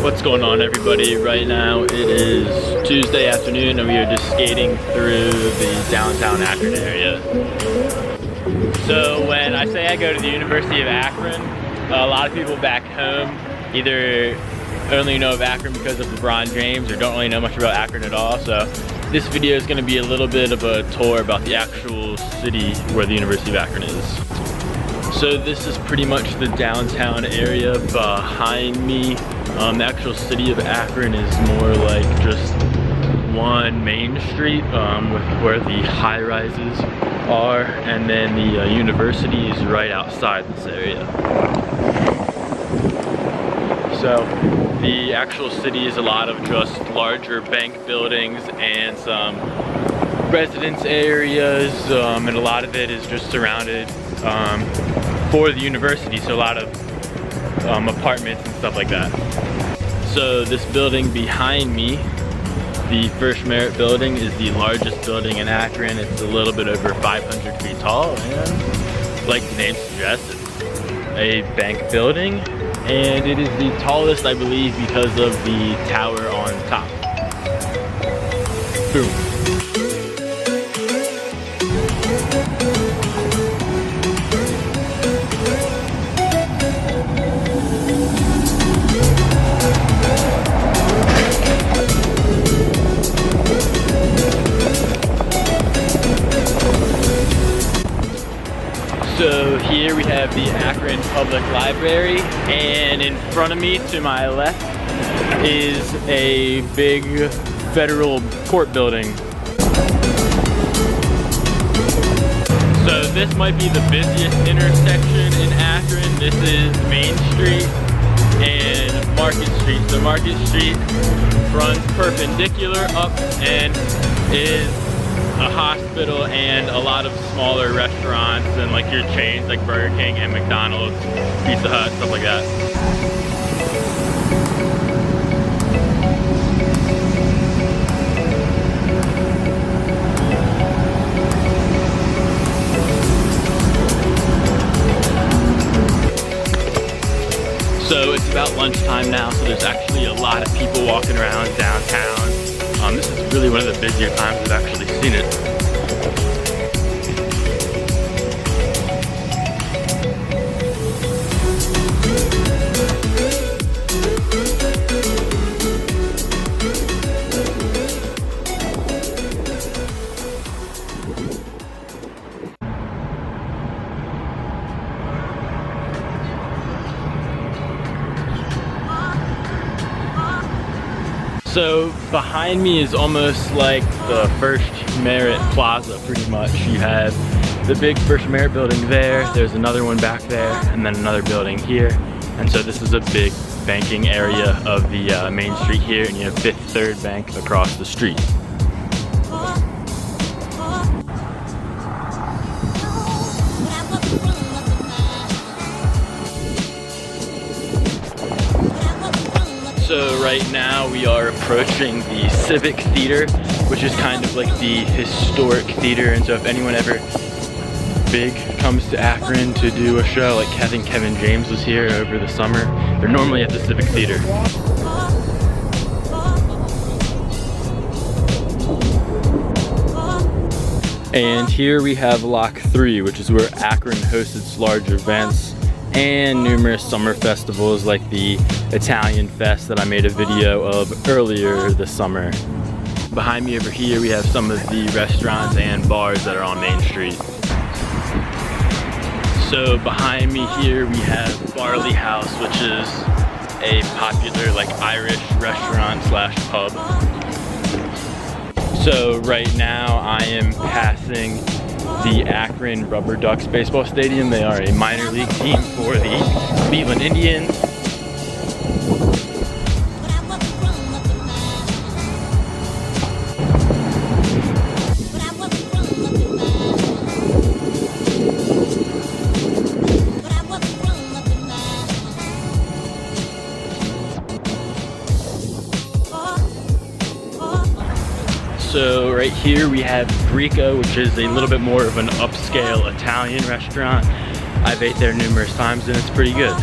What's going on, everybody? Right now it is Tuesday afternoon and we are just skating through the downtown Akron area. So when I say I go to the University of Akron, a lot of people back home either only know of Akron because of LeBron James or don't really know much about Akron at all. So this video is going to be a little bit of a tour about the actual city where the University of Akron is. So this is pretty much the downtown area behind me. The actual city of Akron is more like just one main street with where the high rises are, and then the university is right outside this area. So the actual city is a lot of just larger bank buildings and some residence areas, and a lot of it is just surrounded for the university, so a lot of apartments and stuff like that. So this building behind me, the First Merit building, is the largest building in Akron. It's a little bit over 500 feet tall, and like the name suggests, it's a bank building, and it is the tallest, I believe, because of the tower on top. Boom. So here we have the Akron Public Library, and in front of me to my left is a big federal court building. So this might be the busiest intersection in Akron. This is Main Street and Market Street. So Market Street runs perpendicular up and is a hospital and a lot of smaller restaurants and like your chains like Burger King and McDonald's, Pizza Hut, stuff like that. So it's about lunchtime now, so there's actually a lot of people walking around downtown. This is really one of the busier times I've actually seen it. So behind me is almost like the First Merit Plaza, pretty much. You have the big First Merit building there, there's another one back there, and then another building here. And so this is a big banking area of the main street here, and you have Fifth Third Bank across the street. So right now we are approaching the Civic Theater, which is kind of like the historic theater. And so if anyone ever big comes to Akron to do a show, like I think Kevin James was here over the summer, they're normally at the Civic Theater. And here we have Lock 3, which is where Akron hosts its large events and numerous summer festivals like the Italian Fest that I made a video of earlier this summer. Behind me over here we have some of the restaurants and bars that are on Main Street. So behind me here we have Barley House, which is a popular like Irish restaurant slash pub. So right now I am passing the Akron Rubber Ducks baseball stadium. They are a minor league team for the Cleveland Indians. So right here we have Greco, which is a little bit more of an upscale Italian restaurant. I've ate there numerous times and it's pretty good.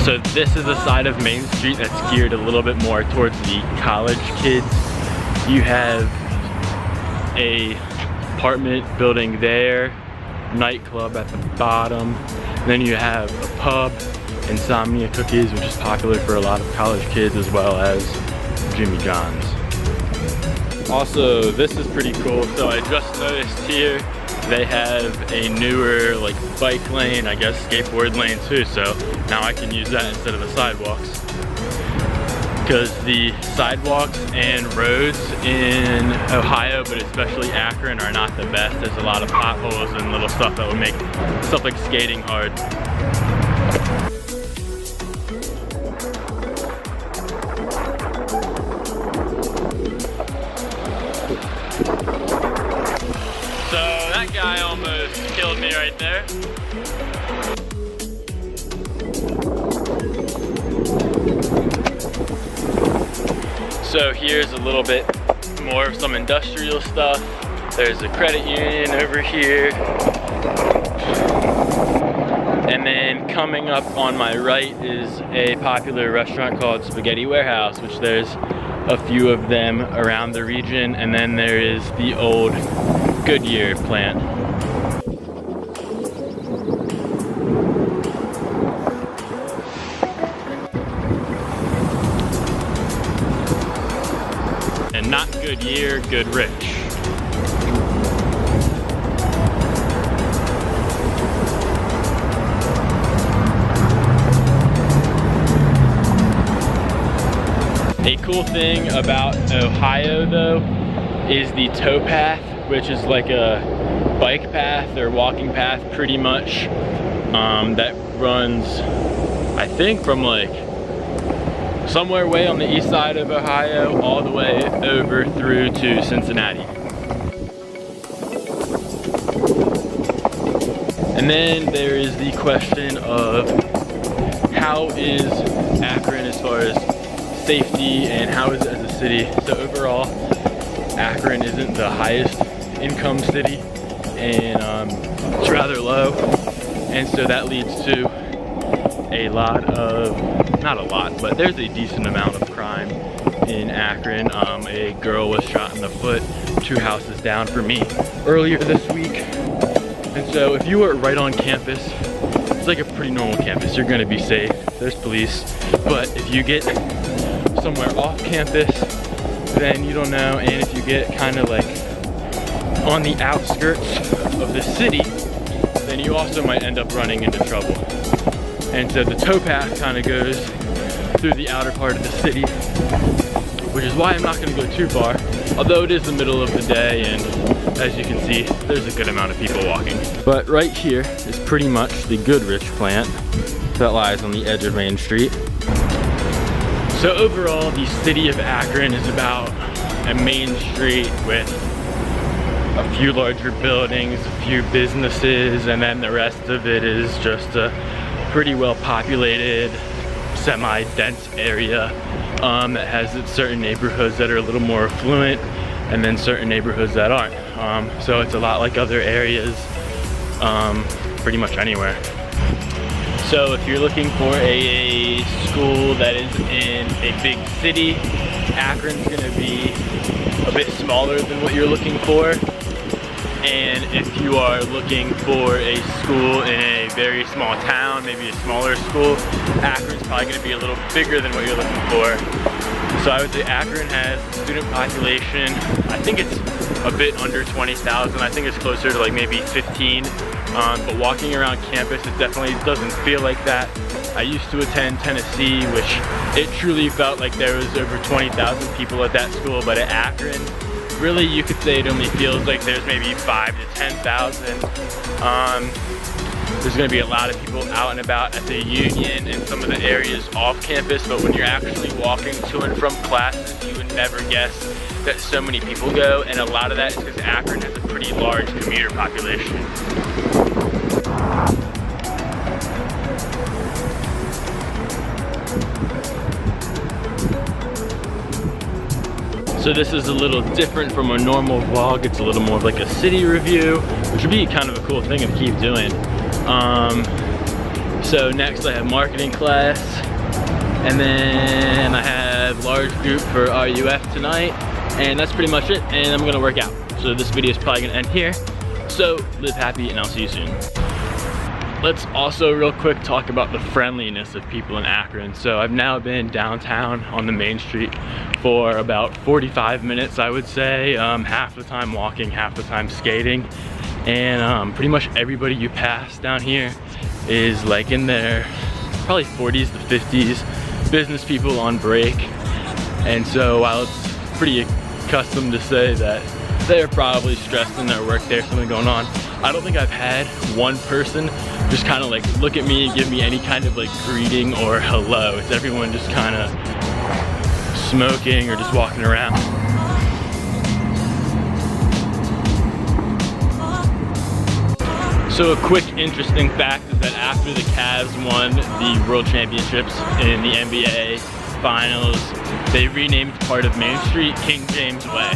So this is a side of Main Street that's geared a little bit more towards the college kids. You have a apartment building there, nightclub at the bottom. Then you have a pub, Insomnia Cookies, which is popular for a lot of college kids, as well as Jimmy John's. Also, this is pretty cool. So I just noticed here they have a newer like bike lane, I guess skateboard lane too. So now I can use that instead of the sidewalks. Because the sidewalks and roads in Ohio, but especially Akron, are not the best. There's a lot of potholes and little stuff that would make stuff like skating hard. So that guy almost killed me right there. So here's a little bit more of some industrial stuff. There's a credit union over here. And then coming up on my right is a popular restaurant called Spaghetti Warehouse, which there's a few of them around the region. And then there is the old Goodyear plant. And not Goodyear, Goodrich. A cool thing about Ohio though is the towpath, which is like a bike path or walking path pretty much, that runs, I think, from like somewhere way on the east side of Ohio all the way over through to Cincinnati. And then there is the question of how is Akron as far as safety and how is it as a city. So overall, Akron isn't the highest income city, and it's rather low, and so that leads to a lot of, not a lot, but there's a decent amount of crime in Akron. A girl was shot in the foot 2 houses down from me earlier this week. And so if you are right on campus, it's like a pretty normal campus, you're gonna be safe, there's police. But if you get somewhere off campus, then you don't know, and if you get kind of like on the outskirts of the city, then you also might end up running into trouble. And so the towpath kind of goes through the outer part of the city, which is why I'm not going to go too far, although it is the middle of the day, and as you can see, there's a good amount of people walking. But right here is pretty much the Goodrich plant that lies on the edge of Main Street. So overall, the city of Akron is about a main street with a few larger buildings, a few businesses, and then the rest of it is just a pretty well populated, semi-dense area that has certain neighborhoods that are a little more affluent, and then certain neighborhoods that aren't. So it's a lot like other areas, pretty much anywhere. So if you're looking for a school that is in a big city, Akron's gonna be a bit smaller than what you're looking for. And if you are looking for a school in a very small town, maybe a smaller school, Akron's probably gonna be a little bigger than what you're looking for. So I would say Akron has a student population, I think it's a bit under 20,000. I think it's closer to like maybe 15. But walking around campus, it definitely doesn't feel like that. I used to attend Tennessee, which it truly felt like there was over 20,000 people at that school, but at Akron, really you could say it only feels like there's maybe 5 to 10,000. There's gonna be a lot of people out and about at the Union and some of the areas off campus, but when you're actually walking to and from classes, you would never guess that so many people go, and a lot of that is because Akron has a pretty large commuter population. So this is a little different from a normal vlog. It's a little more of like a city review, which would be kind of a cool thing to keep doing. So next I have marketing class, and then I have large group for RUF tonight, and that's pretty much it, and I'm gonna work out. So this video is probably gonna end here. So live happy, and I'll see you soon. Let's also real quick talk about the friendliness of people in Akron. So I've now been downtown on the main street for about 45 minutes, I would say. Half the time walking, half the time skating. And pretty much everybody you pass down here is like in their probably 40s to 50s, business people on break. And so while it's pretty accustomed to say that they're probably stressed in their work, there's something going on, I don't think I've had one person just kind of like look at me and give me any kind of like greeting or hello. It's everyone just kind of smoking or just walking around. So a quick interesting fact is that after the Cavs won the World Championships in the NBA Finals, they renamed part of Main Street King James Way.